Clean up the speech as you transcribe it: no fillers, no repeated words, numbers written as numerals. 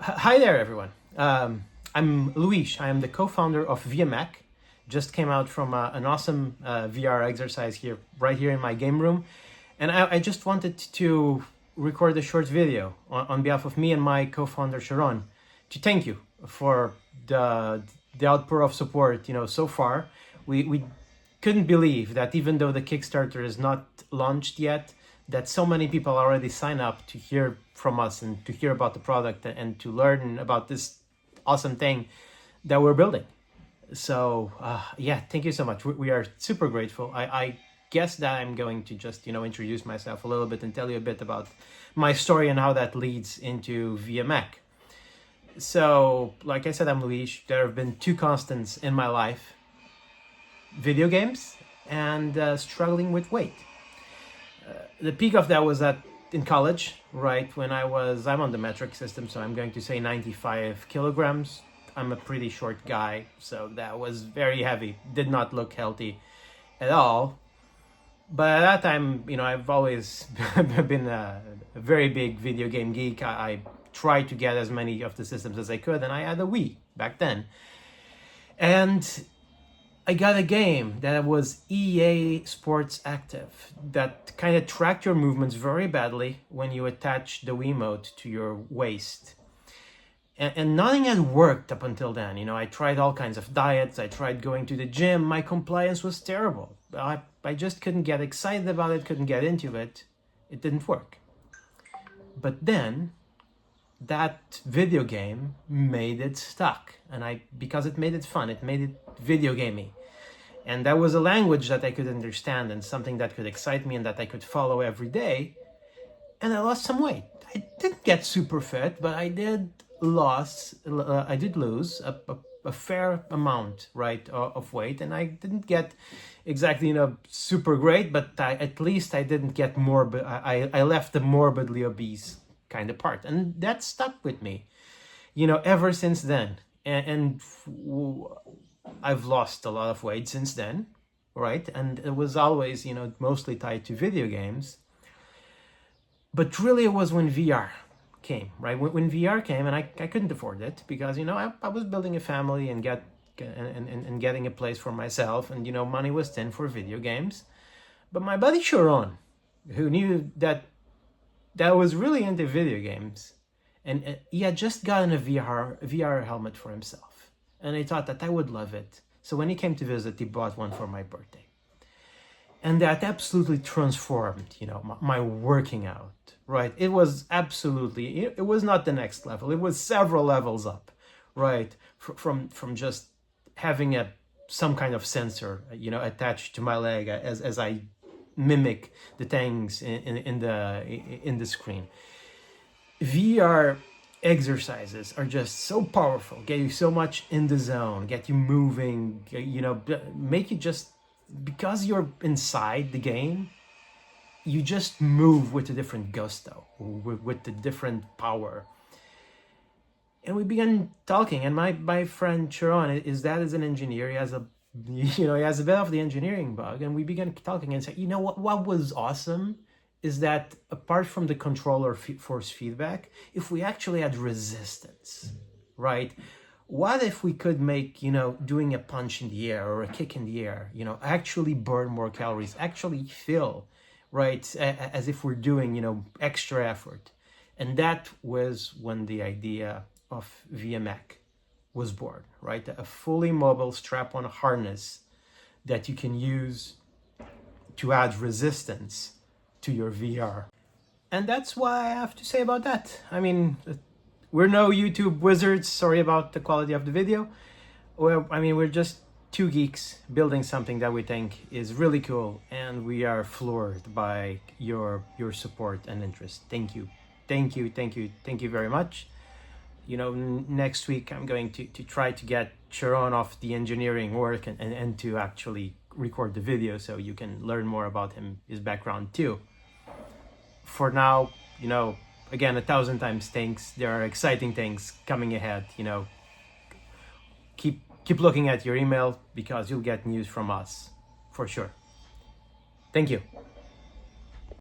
Hi there, everyone. I'm Luis. I am the co-founder of ViaMech. Just came out from an awesome VR exercise here, right here in my game room. And I just wanted to record a short video on behalf of me and my co-founder Sharon to thank you for the outpour of support, so far. We couldn't believe that even though the Kickstarter is not launched yet, that so many people already sign up to hear from us and to hear about the product and to learn about this awesome thing that we're building. So yeah, thank you so much. We are super grateful. I guess that I'm going to just, introduce myself a little bit and tell you a bit about my story and how that leads into ViaMech. So, like I said, I'm Luis. There have been two constants in my life: video games and struggling with weight. The peak of that was in college, right? When I'm on the metric system, so I'm going to say 95 kilograms. I'm a pretty short guy, so that was very heavy. Did not look healthy at all. But at that time, I've always been a very big video game geek. I tried to get as many of the systems as I could, and I had a Wii back then. And I got a game that was EA Sports Active that kind of tracked your movements very badly when you attach the Wiimote to your waist. And nothing had worked up until then. I tried all kinds of diets. I tried going to the gym. My compliance was terrible. I just couldn't get excited about it, couldn't get into it. It didn't work. But then that video game made it stuck. And because it made it fun, it made it video gamey. And that was a language that I could understand and something that could excite me and that I could follow every day. And I lost some weight. I didn't get super fit, but I did lose a fair amount, right, of weight. And I didn't get exactly, super great, but at least I didn't get morbid. I left the morbidly obese kind of part. And that stuck with me, ever since then. And I've lost a lot of weight since then, right? And it was always, mostly tied to video games. But really it was when VR came, right? When VR came, and I couldn't afford it because, I was building a family and getting a place for myself, and, money was thin for video games. But my buddy Sharon, who knew that was really into video games, and he had just gotten a VR helmet for himself. And I thought that I would love it. So when he came to visit, he bought one for my birthday. And that absolutely transformed, my working out, right? It was absolutely, it was not the next level. It was several levels up, right? From just having some kind of sensor, attached to my leg as I mimic the things in the screen. VR exercises are just so powerful, get you so much in the zone, get you moving, make you just, because you're inside the game, you just move with a different gusto, with a different power. And we began talking, and my friend Sharon, his dad is an engineer. He has a bit of the engineering bug, and we began talking and said, what was awesome is that apart from the controller force feedback, if we actually had resistance, right? What if we could make, doing a punch in the air or a kick in the air, actually burn more calories, actually feel, right, as if we're doing, extra effort. And that was when the idea of ViaMech was born, right? A fully mobile strap-on harness that you can use to add resistance to your VR. And that's what I have to say about that. I mean, we're no YouTube wizards. Sorry about the quality of the video. We're just two geeks building something that we think is really cool, and we are floored by your support and interest. Thank you very much. Next week I'm going to try to get Sharon off the engineering work and to actually record the video so you can learn more about his background too. For now, again, 1,000 times thanks. There are exciting things coming ahead. Keep looking at your email because you'll get news from us for sure. Thank you.